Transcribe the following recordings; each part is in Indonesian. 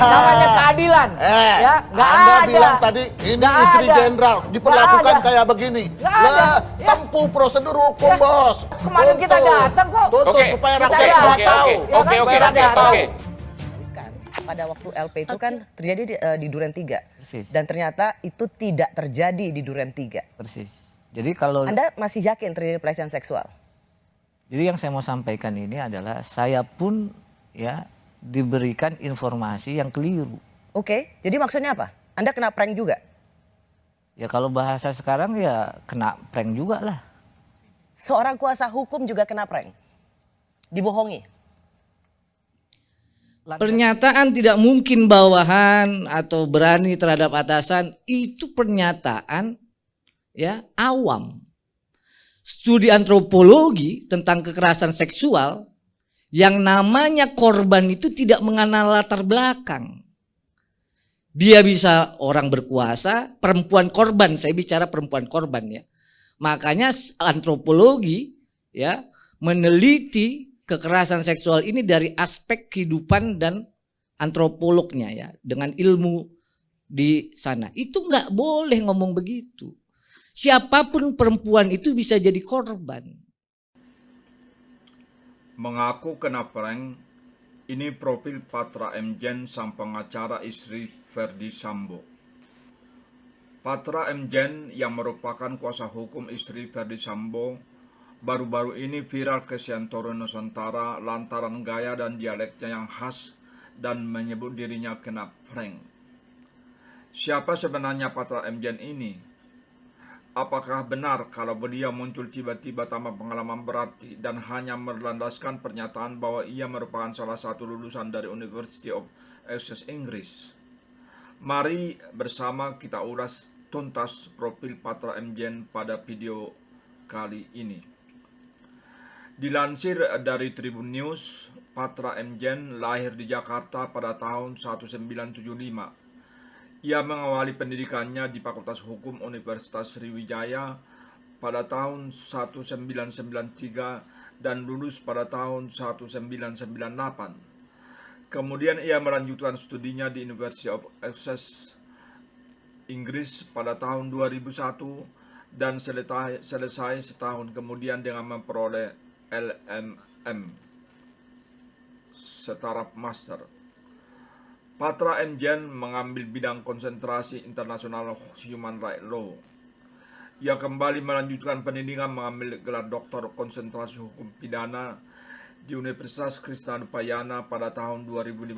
namanya keadilan. Ya, nggak Anda ada. bilang tadi ini Nggak istri ada. jenderal diperlakukan Nggak ada. kayak begini. Nggak ada. Lah, Ya. tempuh prosedur hukum, Ya. Bos. Kemarin kita datang kok. Tutup Oke, supaya kita rakyat datang. nggak tahu. Ya kan? Supaya Kita rakyat datang. tahu. Kan, pada waktu LP itu kan terjadi di Duren 3. Persis. Dan ternyata itu tidak terjadi di Duren 3. Persis. Jadi kalau Anda masih yakin terjadi pelecehan seksual? jadi yang saya mau sampaikan ini adalah saya pun ya diberikan informasi yang keliru. Oke, jadi maksudnya apa? Anda kena prank juga? Ya kalau bahasa sekarang ya kena prank juga lah. Seorang kuasa hukum juga kena prank? Dibohongi? Pernyataan tidak mungkin bawahan atau berani terhadap atasan itu pernyataan ya awam. Studi antropologi tentang kekerasan seksual yang namanya korban itu tidak mengenal latar belakang. Dia bisa orang berkuasa, perempuan korban, saya bicara perempuan korban ya. Makanya antropologi ya meneliti kekerasan seksual ini dari aspek kehidupan dan antropolognya ya, dengan ilmu di sana. Itu nggak boleh ngomong begitu. Siapapun perempuan itu bisa jadi korban. Mengaku kena prank, ini profil Patra M. Jen sang pengacara istri Verdi Sambo. Patra M. Jen yang merupakan kuasa hukum istri Verdi Sambo baru-baru ini viral ke seantero Nusantara lantaran gaya dan dialeknya yang khas dan menyebut dirinya kena prank. Siapa sebenarnya Patra M. Jen ini? Apakah benar kalau beliau muncul tiba-tiba tanpa pengalaman berarti dan hanya berlandaskan pernyataan bahwa ia merupakan salah satu lulusan dari University of Essex Inggris? Mari bersama kita ulas tuntas profil Patra M. Jen pada video kali ini. Dilansir dari Tribun News, Patra M. Jen lahir di Jakarta pada tahun 1975. Ia mengawali pendidikannya di Fakultas Hukum Universitas Sriwijaya pada tahun 1993 dan lulus pada tahun 1998. Kemudian ia melanjutkan studinya di University of Essex, Inggris pada tahun 2001 dan selesai setahun kemudian dengan memperoleh LLM setara master. Patra M. Jen mengambil bidang konsentrasi International Human Rights Law. Ia kembali melanjutkan pendidikan mengambil gelar doktor konsentrasi hukum pidana di Universitas Krisnadipayana pada tahun 2015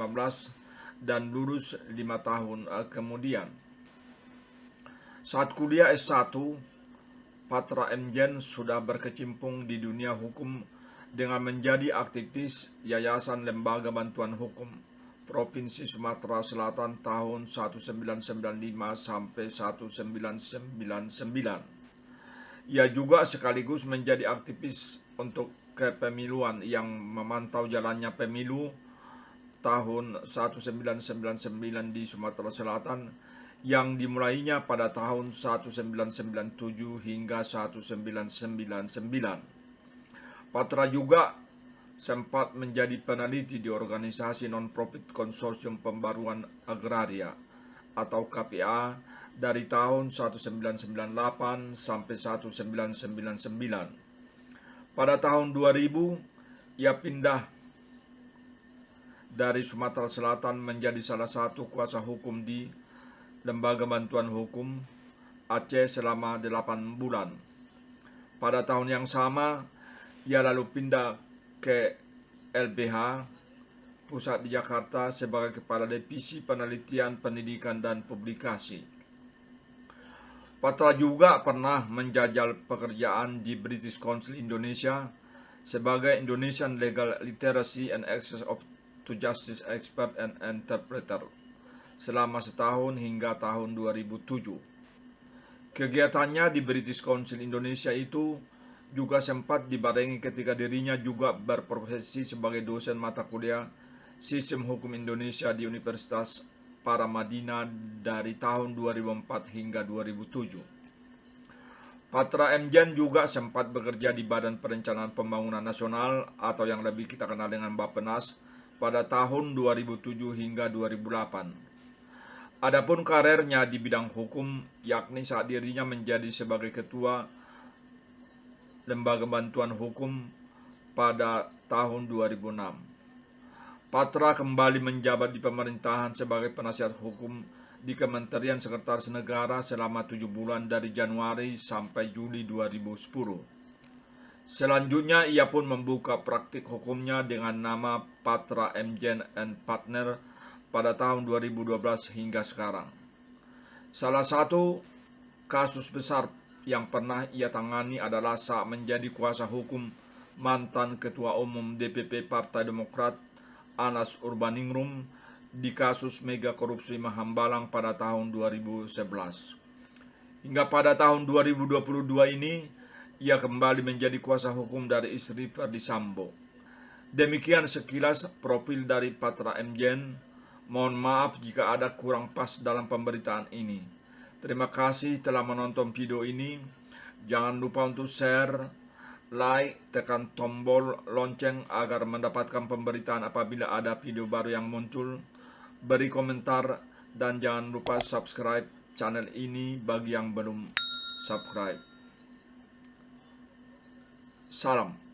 dan lulus 5 tahun kemudian. Saat kuliah S1, Patra M. Jen sudah berkecimpung di dunia hukum dengan menjadi aktivis Yayasan Lembaga Bantuan Hukum Provinsi Sumatera Selatan tahun 1995 sampai 1999. Ia juga sekaligus menjadi aktivis untuk kepemiluan yang memantau jalannya pemilu tahun 1999 di Sumatera Selatan yang dimulainya pada tahun 1997 hingga 1999. Patra juga sempat menjadi peneliti di organisasi non-profit Konsorsium Pembaruan Agraria atau KPA dari tahun 1998 sampai 1999. Pada tahun 2000, ia pindah dari Sumatera Selatan menjadi salah satu kuasa hukum di Lembaga Bantuan Hukum Aceh selama 8 bulan. Pada tahun yang sama, ia lalu pindah ke LBH Pusat di Jakarta sebagai Kepala Divisi Penelitian, Pendidikan, dan Publikasi. Patra juga pernah menjajal pekerjaan di British Council Indonesia sebagai Indonesian Legal Literacy and Access to Justice Expert and Interpreter selama setahun hingga tahun 2007. Kegiatannya di British Council Indonesia itu juga sempat dibarengi ketika dirinya juga berprofesi sebagai dosen mata kuliah Sistem Hukum Indonesia di Universitas Paramadina dari tahun 2004 hingga 2007. Patra M. juga sempat bekerja di Badan Perencanaan Pembangunan Nasional atau yang lebih kita kenal dengan Bappenas pada tahun 2007 hingga 2008. Adapun karirnya di bidang hukum, yakni saat dirinya menjadi sebagai Ketua Lembaga Bantuan Hukum pada tahun 2006. Patra kembali menjabat di pemerintahan sebagai penasihat hukum di Kementerian Sekretaris Negara selama 7 bulan dari Januari sampai Juli 2010. Selanjutnya ia pun membuka praktik hukumnya dengan nama Patra M. and Partner pada tahun 2012 hingga sekarang. Salah satu kasus besar yang pernah ia tangani adalah saat menjadi kuasa hukum mantan Ketua Umum DPP Partai Demokrat Anas Urbaningrum di kasus mega korupsi Mahambalang pada tahun 2011. Hingga pada tahun 2022 ini, ia kembali menjadi kuasa hukum dari istri Ferdi Sambo. Demikian sekilas profil dari Patra M. Mohon maaf jika ada kurang pas dalam pemberitaan ini. Terima kasih telah menonton video ini. Jangan lupa untuk share, like, tekan tombol lonceng agar mendapatkan pemberitaan apabila ada video baru yang muncul. Beri komentar dan jangan lupa subscribe channel ini bagi yang belum subscribe. Salam.